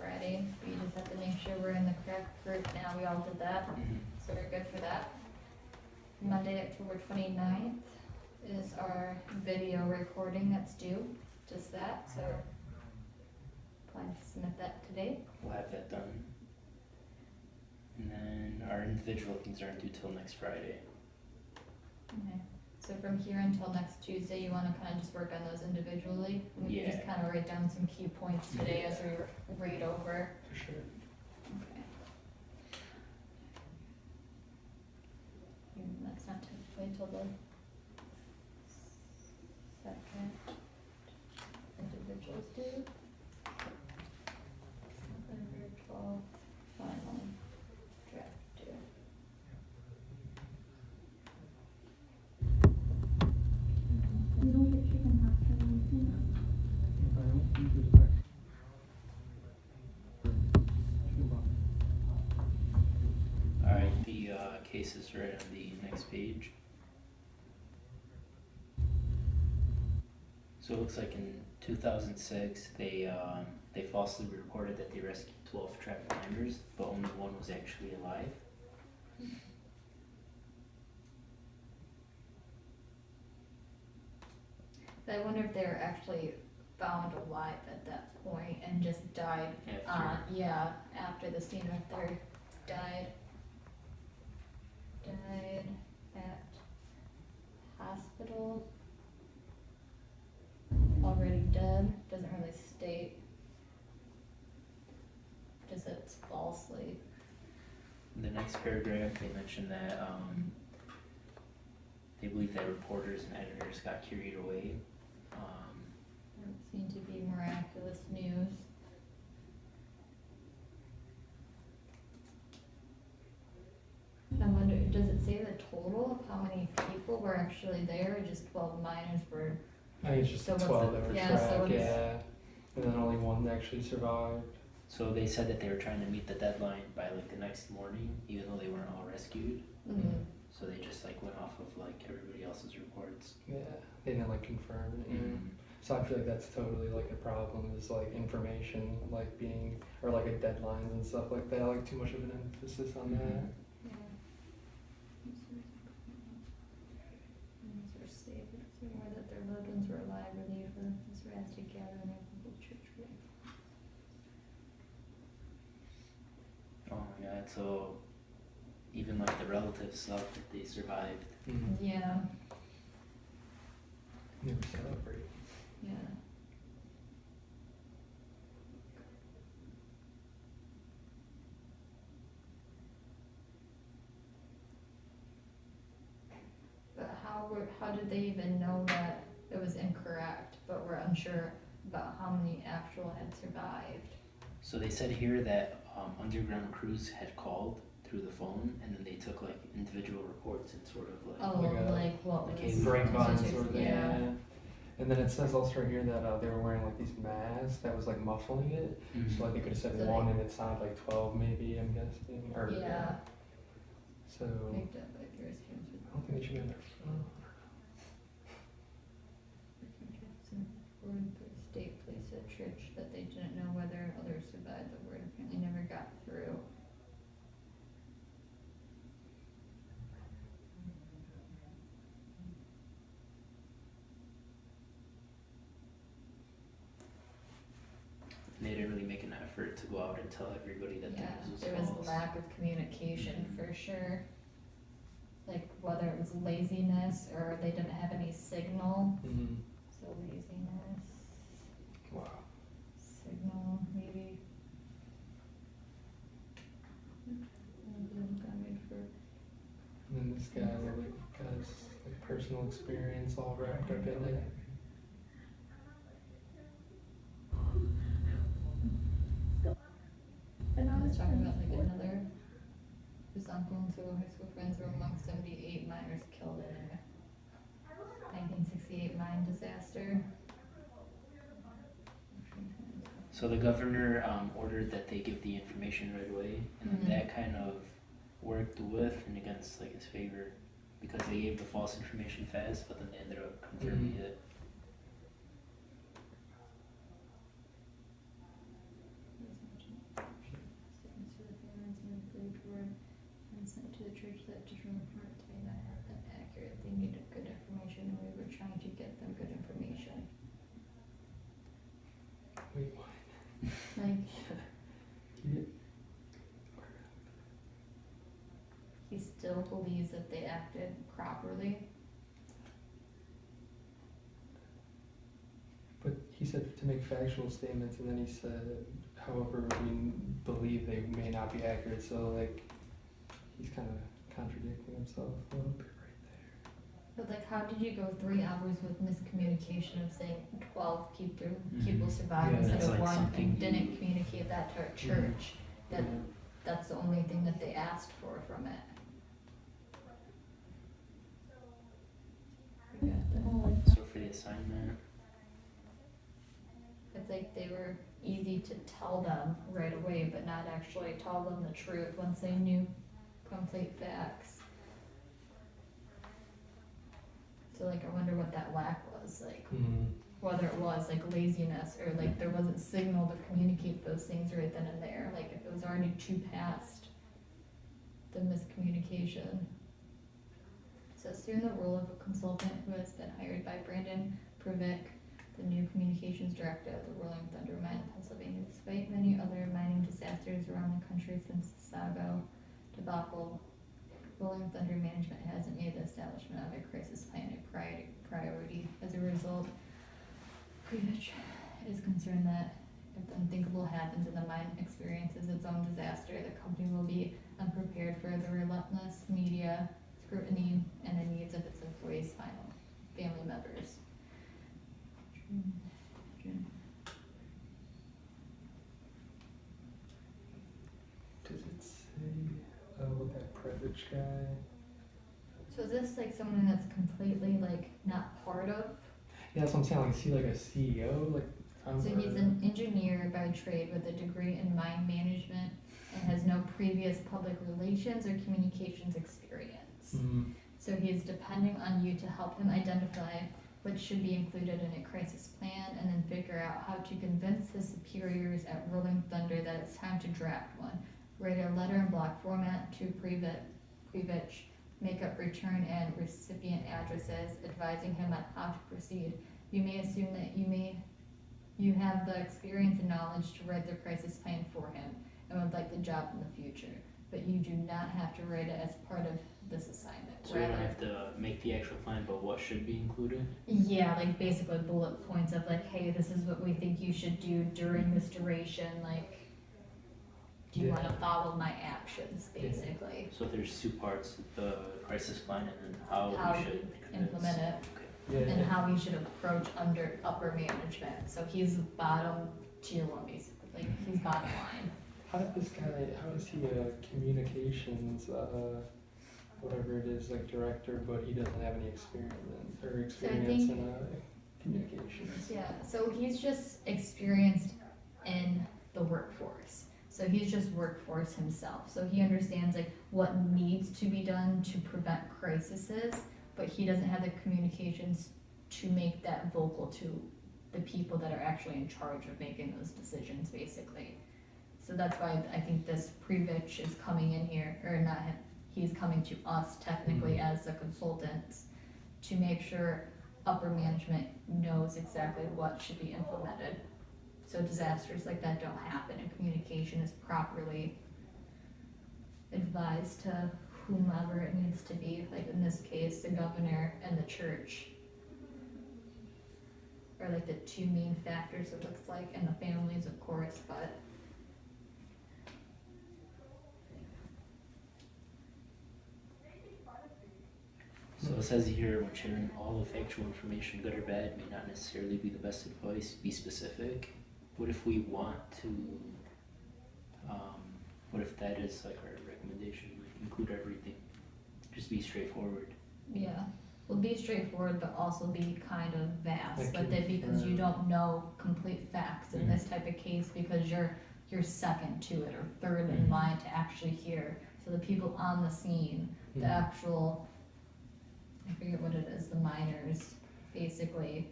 Friday. We just have to make sure we're in the correct group now. We all did that, so we're good for that. Monday, October 29th is our video recording that's due, just that, so plan to submit that today. We'll have that done. And then our individual things aren't due till next Friday. Okay, so from here until next Tuesday, you wanna kinda just work on those individually? We can just Yeah. kinda write down some key points today as we read over. For sure. Okay. That's not typically till the second individuals do. November 12th, final draft due. You don't get chicken hot for anything? Alright, the case is right on the next page. So it looks like in 2006, they falsely reported that they rescued 12 trapped miners, but only one was actually alive. I wonder if they were actually found alive at that point and just died, After. after the scene of their died at hospital. Already dead, doesn't really state. Just that it's falsely. In the next paragraph, they mention that they believe that reporters and editors got carried away. It seemed to be miraculous news. I wonder, does it say the total of how many people were actually there, or just 12 miners were? I think it's just So what's 12 the- that were yeah, so trapped, what's- yeah. And then only one actually survived. So they said that they were trying to meet the deadline by like the next morning, even though they weren't all rescued. Mm-hmm. So they just like went off of like everybody else's reports. Yeah, they didn't like confirm it. Yeah. Mm. So I feel like that's totally like a problem, is like information like being, or like a deadlines and stuff like that, like too much of an emphasis on that. Yeah. These are safe, it's more that their loved ones were alive or they were as rats together in their local church. Oh my god, so even like the relatives thought that they survived. Mm-hmm. Yeah, Never celebrate. yeah. But how did they even know that it was incorrect, but we're unsure about how many actual had survived? So they said here that underground crews had called through the phone, and then they took like individual reports and sort of like. Oh, Like a- like what like was? a Grapevine such a- sort of thing. Yeah. And then it says also right here that they were wearing like these masks that was like muffling it. Mhm. So like they could have said So one they- and it sounded like 12 maybe, I'm guessing. Or Yeah. So Picked up by various hands with I don't think they should be on their phone. Jackson reported by state police at church that they didn't know whether others survived. The word apparently never got through. They didn't really make an effort to go out and tell everybody that Yeah, the news was there was false. lack of communication Mhm. for sure. Like whether it was laziness or they didn't have any signal. Mm-hmm. So laziness, Wow. signal, maybe. And then this guy like got his like personal experience all wrapped up in it. And I was talking about like another, his uncle and two high school friends were among 78 miners killed in a 1968 mine disaster. So the governor ordered that they give the information right away, and Mhm. that kind of worked with and against like his favor, because they gave the false information fast, but then they ended up confirming Mhm. it. sees that they acted properly. But he said to make factual statements, and then he said, however, we believe they may not be accurate. So like, he's kind of contradicting himself a little bit right there. But like, how did you go 3 hours with miscommunication of saying 12 people survived Yeah, instead that's of like 1 something and didn't you- communicate that to our church? That that's the only thing that they asked for from it. We got the- So for the assignment, It's like they were easy to tell them right away, but not actually tell them the truth once they knew complete facts. So like, I wonder what that lack was, like, whether it was like laziness or like there wasn't signal to communicate those things right then and there, like if it was already too past the miscommunication. So assume the role of a consultant who has been hired by Brandon Pruvick, the new communications director of the Rolling Thunder Mine in Pennsylvania. Despite many other mining disasters around the country since the Sago debacle, Rolling Thunder management hasn't made the establishment of a crisis plan a priority. As a result, Krivich is concerned that if the unthinkable happens and the mine experiences its own disaster, the company will be unprepared for the relentless media scrutiny and the needs of its employees' family members. Does it say that Previch guy? So is this like someone that's completely like not part of? Yeah, that's what I'm saying. Like, is he like a CEO? Like, So he's an engineer by trade with a degree in mine management and has no previous public relations or communications experience. Mhm. So he is depending on you to help him identify what should be included in a crisis plan and then figure out how to convince his superiors at Rolling Thunder that it's time to draft one. Write a letter in block format to Previch, make up return and recipient addresses, advising him on how to proceed. You may assume that you have the experience and knowledge to write the crisis plan for him and would like the job in the future, but you do not have to write it as part of this assignment. so we don't have to make the actual plan, but what should be included? Yeah, like basically bullet points of like, hey, this is what we think you should do during this duration, like, do you Yeah. wanna follow my actions, basically? So if there's 2 parts, the crisis plan and then how How we you should implement it. Okay. Yeah. And how he should approach upper management, so he's bottom tier 1 basically, like, he's bottom line. How is he a communications, whatever it is, like director, but he doesn't have any experience think- in communications? Yeah, so he's just experienced in the workforce. So he's just workforce himself. So he understands like what needs to be done to prevent crises, but he doesn't have the communications to make that vocal to the people that are actually in charge of making those decisions, basically. So that's why I think this Previch is coming in here, or not him, he's coming to us technically as the consultants to make sure upper management knows exactly what should be implemented. So disasters like that don't happen and communication is properly advised to whomever it needs to be, like in this case, the governor and the church. Are like the 2 main factors it looks like, and the families of course, but So it says here, when sharing all the factual information, good or bad, may not necessarily be the best advice. Be specific. What if we want to, what if that is like our recommendation, like include everything? Just be straightforward. yeah. Well, be straightforward, but also be kind of vast Like with it because you confirm. don't know complete facts in this type of case because you're second to it or third in Mhm. line to actually hear. So the people on the scene, the actual, I forget what it is, the miners, basically.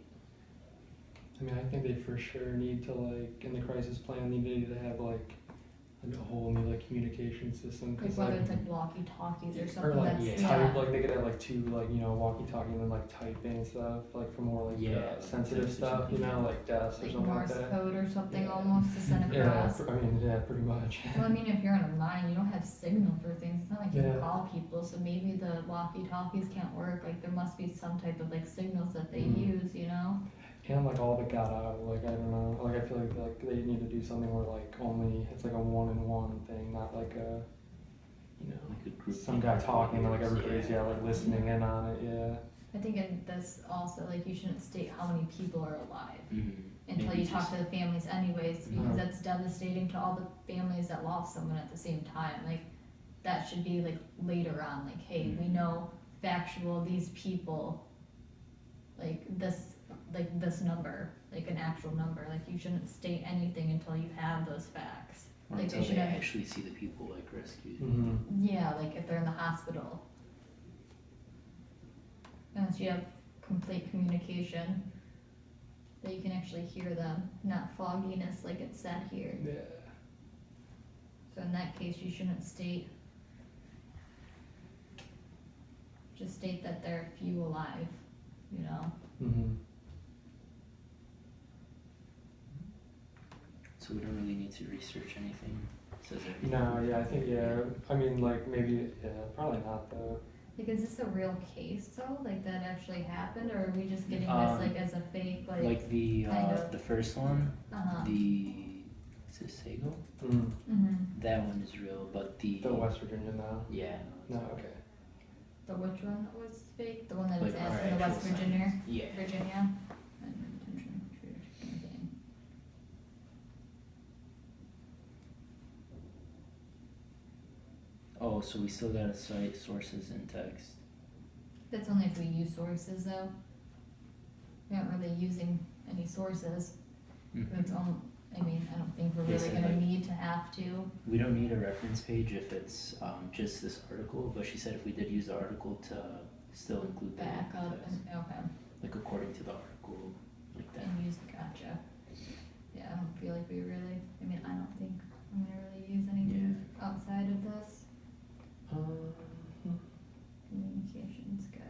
I mean, I think they for sure need to, like, in the crisis plan, they need to have like a whole new like communication communication system, Like cause whether like, it's like walkie-talkies or or something like that's, type, like they could have like two, like, you know, walkie-talkie and then like typing and stuff, like for more like Yeah, sensitive text or stuff, you something. know, like deaths or like something like Morse that. code or something Yeah. almost to send Yeah, across. I mean, yeah, pretty much. Well, I mean, if you're in a mine, you don't have signal for things. It's not like you Yeah. can call people, so maybe the walkie-talkies can't work. Like there must be some type of like signals that they Mhm. use, you know? And like all that got out, like I don't know, like I feel like they need to do something where like only it's like a one-on-one thing, not like a, you know, Like a group some thing guy with talking and like videos, everybody's like listening in on it, yeah. I think in this also, like you shouldn't state how many people are alive Mhm. until Maybe you talk just- to the families anyways, because Mhm. that's devastating to all the families that lost someone at the same time. Like that should be like later on, like, hey, we Mhm. know factual, these people, like this number, like an actual number. Like you shouldn't state anything until you have those facts. Or Like they until should they have, actually see the people like rescued. Mm-hmm. yeah, like if they're in the hospital. Unless you have complete communication, that you can actually hear them, not fogginess like it said here. Yeah. So in that case, you shouldn't state, just state that there are few alive, you know? Mm-hmm. So we don't really need to research anything. It says everything. No, yeah, I think, yeah, I mean, like, maybe, yeah, probably not, though. Like, is this a real case though, like that actually happened, or are we just getting this Um, like as a fake, Like the kind of- the first one, uh-huh, the is it Sago? Mm. mm-hmm, That one is real, but the The West Virginia now. yeah. No, okay. the which one was fake, the one that Like is our as in the West actual Virginia, science. Yeah. Virginia? Intention, truth, anything. Oh, so we still gotta cite sources in text. That's only if we use sources though. We aren't really using any sources, Mhm. it's on, I mean, I don't think we're They really said, gonna like- need to have to. We don't need a reference page if it's just this article, but she said if we did use the article to still include that Back up text. and, okay, Like according to the article, like that. and use, gotcha. Yeah, I don't feel like we really, I mean, I don't think I'm gonna really use anything outside of this communications guy.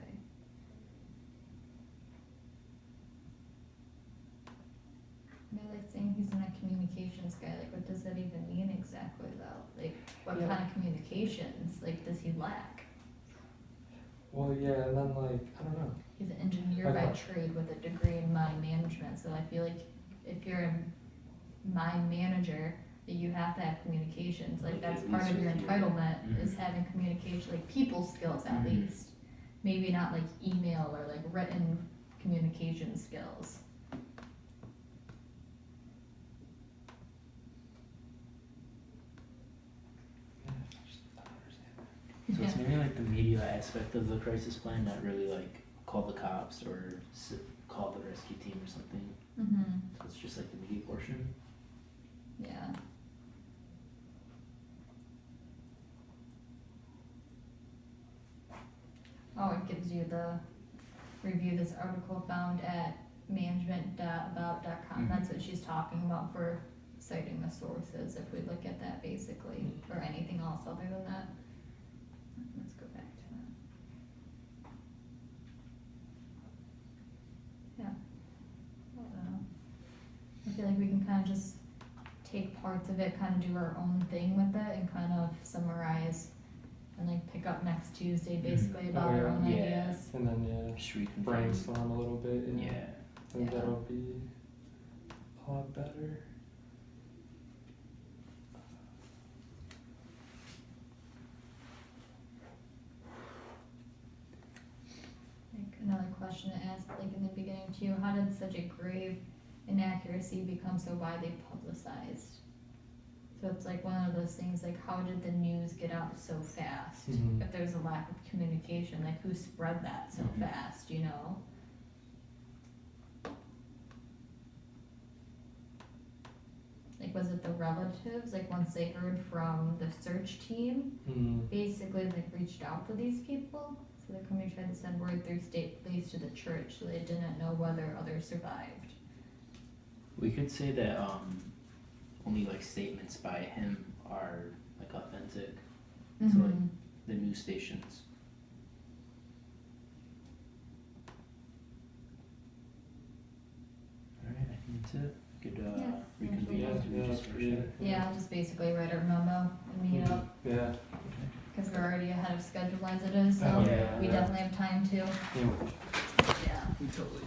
I mean, like saying he's in a communications guy, like what does that even mean exactly though? Like, what Yeah. kind of communications, like, does he lack? Well, yeah, and then, like, I don't know. He's an engineer Okay. by trade with a degree in mine management, so I feel like if you're a mine manager, that you have to have communications, like Like, that's at part least of your with your- entitlement, is Mhm. having communication, like people skills at Mhm. least. Maybe not like email or like written communication skills. Yeah, I just don't understand. So it's mainly like the media aspect of the crisis plan, not really like call the cops or call the rescue team or something. Mm-hmm, So it's just like the media portion. yeah. Oh, it gives you the review this article found at management.about.com. Mhm. That's what she's talking about for citing the sources, if we look at that basically, or anything else other than that. Let's go back to that. Yeah. I don't know. I feel like we can kind of just take parts of it, kind of do our own thing with it, and kind of summarize and like pick up next Tuesday basically about our own Yeah. ideas. And then, yeah, Just reconfirm. brainstorm a little bit, and Yeah. I think Yeah. that'll be a lot better. Like another question to ask, like in the beginning too, how did such a grave inaccuracy become so widely publicized? So it's like one of those things, like how did the news get out so fast? Mhm. If there's a lack of communication, like who spread that so Mhm. fast, you know? Like was it the relatives, like once they heard from the search team, Mm. basically like reached out to these people? So the company tried to send word through state police to the church, so they didn't know whether others survived. We could say that only like statements by him are like authentic, So, like, Mhm. the news stations. Alright, I think that's it. Could Yeah, reconvene yeah, after we yeah, just that's finished it. Yeah, I'll just basically write our memo and meet up, Yeah. cause we're already ahead of schedule as it is, so Oh, yeah, we yeah. definitely have time to, Yeah. yeah. We totally.